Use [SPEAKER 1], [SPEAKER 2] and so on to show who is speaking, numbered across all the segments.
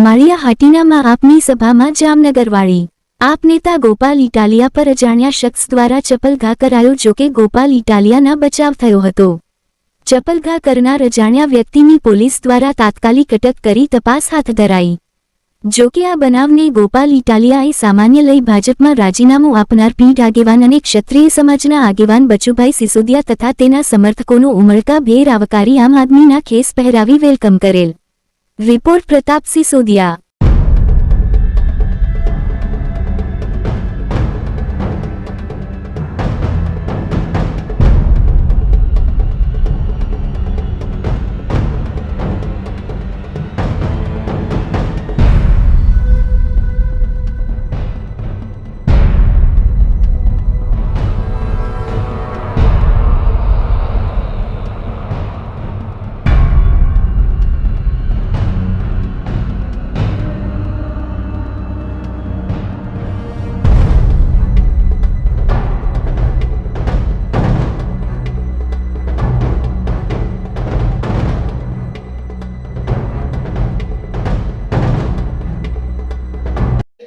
[SPEAKER 1] માળિયા હાટીનામાં આપની સભામાં જામનગરવાળી આપ નેતા ગોપાલ ઇટાલિયા પર અજાણ્યા શખ્સ દ્વારા ચપલઘા કરાયો, જોકે ગોપાલ ઇટાલિયાના બચાવ થયો હતો। ચપલઘા કરનાર અજાણ્યા વ્યક્તિની પોલીસ દ્વારા તાત્કાલિક અટક કરી તપાસ હાથ ધરાઈ। જોકે આ બનાવને ગોપાલ ઇટાલિયાએ સામાન્ય લઈ ભાજપમાં રાજીનામું આપનાર પીઢ આગેવાન અને ક્ષત્રિય સમાજના આગેવાન બચુભાઈ સિસોદિયા તથા તેના સમર્થકોનો ઉમળકાભેર આવકારી આમ આદમીના ખેસ પહેરાવી વેલકમ કરેલ। રિપોર્ટ પ્રતાપ સિસોદિયા।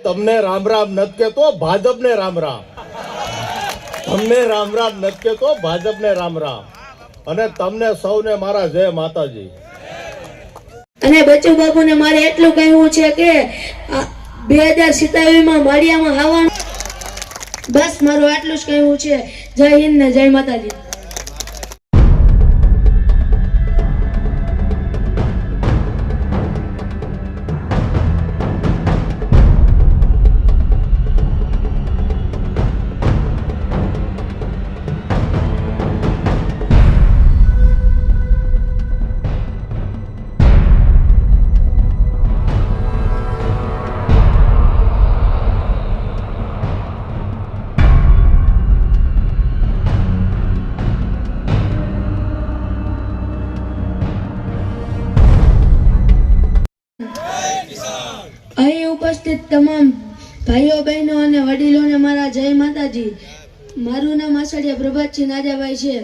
[SPEAKER 2] તમને રામ રામ નથી કહેતો, ભાજપને રામ રામ। તમને રામ રામ નથી કહેતો, ભાજપને રામ રામ। અને તમને સૌને મારા જય માતાજી।
[SPEAKER 3] અને બચુ બાપુને મારે એટલું કહેવું છે કે 2027 માં માળિયામાં આવવાનું, બસ મારું આટલું જ કહેવું છે। જય હિન્દ ને જય માતાજી। અહીં ઉપસ્થિત તમામ ભાઈઓ બહેનો અને વડીલોને મારા જય માતાજી। મારું નામ આસડિયા પ્રભાતસિંહ નાજાભાઈ છે।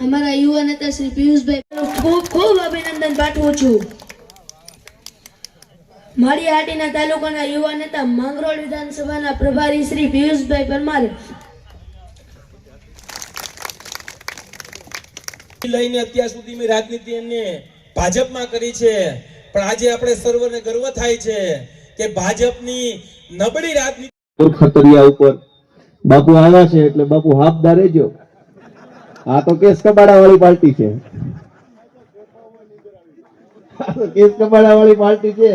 [SPEAKER 3] અમારા યુવા નેતા શ્રી પિયુષભાઈ ખૂબ ખૂબ અભિનંદન પાઠવું છું। માળિયા હાટીના તાલુકાના યુવા નેતા માંગરોળ વિધાનસભાના પ્રભારી શ્રી પિયુષભાઈ પરમાર
[SPEAKER 4] લઈને અત્યાર સુધીની રાજનીતિ એમને ભાજપમાં કરી છે, પણ આજે આપણે સર્વને ગર્વ થાય છે કે ભાજપની નબળી રાજનીતિ
[SPEAKER 5] ખતરિયા ઉપર બાપુ આવ્યા છે એટલે બાપુ હાફદાર રહેજો। આ તો કેસ કબાડા વાળી પાર્ટી છે, કેસ કબાડા વાળી પાર્ટી છે।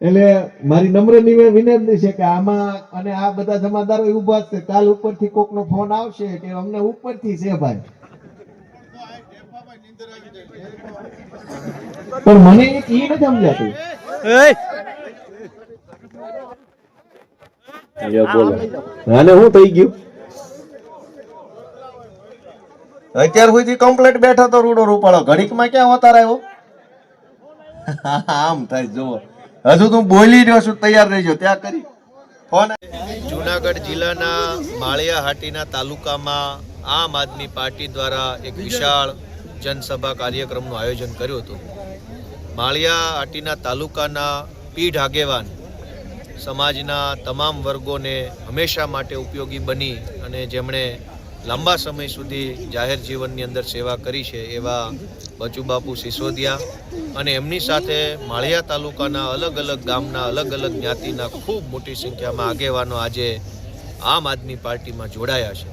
[SPEAKER 5] એટલે મારી નમ્ર વિનંતી છે કે આમાં અને આ બધા જમાદારો ઉભા છે, કાલ ઉપરથી કોકનો ફોન આવશે કે અમને ઉપરથી છે ભાઈ, પણ મને એક ઈ નથી સમજાતું। આને શું થઈ ગયું? અત્યાર સુધી કમ્પ્લેટ બેઠો તો રૂડો રૂપાળો, ઘડીકમાં ક્યાં અવતાર આવ્યો? આમ થાય જોવો, હજુ તું બોલી રહ્યો છું, તૈયાર રહેજો ત્યાં કરી ફોન।
[SPEAKER 6] જૂનાગઢ જિલ્લાના માળિયા હાટીના તાલુકામાં આમ આદમી પાર્ટી દ્વારા એક વિશાળ જનસભા કાર્યક્રમનું આયોજન કર્યું હતું। માળિયા હાટીના તાલુકાના પીઢ આગેવાન સમાજના તમામ વર્ગોને હંમેશા માટે ઉપયોગી બની અને જેમણે લાંબા સમય સુધી જાહેર જીવનની અંદર સેવા કરી છે એવા બચુબાપુ સિસોદિયા અને એમની સાથે માળિયા તાલુકાના અલગ અલગ ગામના અલગ અલગ જ્ઞાતિના ખૂબ મોટી સંખ્યામાં આગેવાનો આજે આમ આદમી પાર્ટીમાં જોડાયા છે।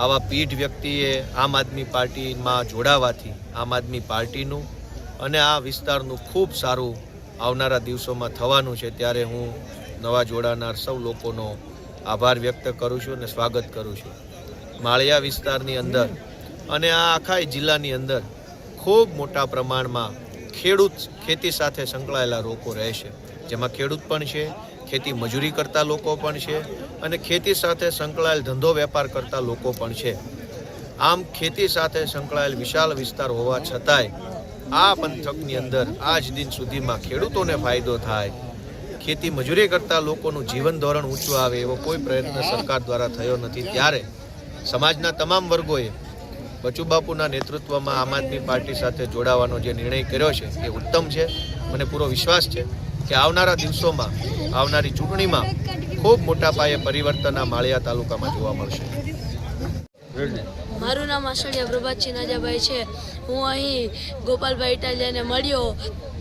[SPEAKER 6] આવા પીઢ વ્યક્તિએ આમ આદમી પાર્ટીમાં જોડાવાથી આમ આદમી પાર્ટીનું અને આ વિસ્તારનું ખૂબ સારું આવનારા દિવસોમાં થવાનું છે। ત્યારે હું નવા જોડાનાર સૌ લોકોનો આભાર વ્યક્ત કરું છું અને સ્વાગત કરું છું। માળિયા વિસ્તારની અંદર અને આ આખા જિલ્લાની અંદર ખૂબ મોટા પ્રમાણમાં ખેતી સાથે સંકળાયેલા લોકો રહેશે, જેમાં ખેડૂત પણ છે, ખેતી મજૂરી કરતા લોકો પણ છે અને ખેતી સાથે સંકળાયેલ ધંધો વેપાર કરતા લોકો પણ છે। આમ ખેતી સાથે સંકળાયેલ વિશાળ વિસ્તાર હોવા છતાંય આ પંથકની અંદર આજ દિન સુધીમાં ખેડૂતોને ફાયદો થાય, ખેતી મજૂરી કરતા લોકોનું જીવન ધોરણ ઊંચું આવે એવો કોઈ પ્રયત્ન સરકાર દ્વારા થયો નથી। ત્યારે સમાજના તમામ વર્ગોએ બચુબાપુના નેતૃત્વમાં આમ આદમી પાર્ટી સાથે જોડાવાનો જે નિર્ણય કર્યો છે એ ઉત્તમ છે. મને પૂરો વિશ્વાસ છે કે આવનારા દિવસોમાં આવનારી ચૂંટણીમાં ખૂબ મોટા પાયે પરિવર્તન આ માળિયા તાલુકામાં જોવા મળશે.
[SPEAKER 3] મારું નામ આસળિયા પ્રભાતસિંહ નાજાભાઈ છે. હું અહીં ગોપાલભાઈ ઇટાલિયાને મળ્યો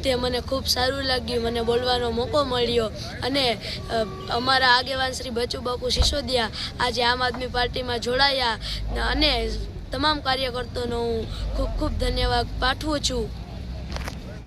[SPEAKER 3] તે મને ખૂબ સારું લાગ્યું. મને બોલવાનો મોકો મળ્યો અને અમારા આગેવાન શ્રી બચુબાપુ સિસોદિયા આજે આમ આદમી પાર્ટીમાં જોડાયા અને તમામ કાર્યકર્તાઓનો હું ખૂબ ખૂબ ધન્યવાદ પાઠવું છું.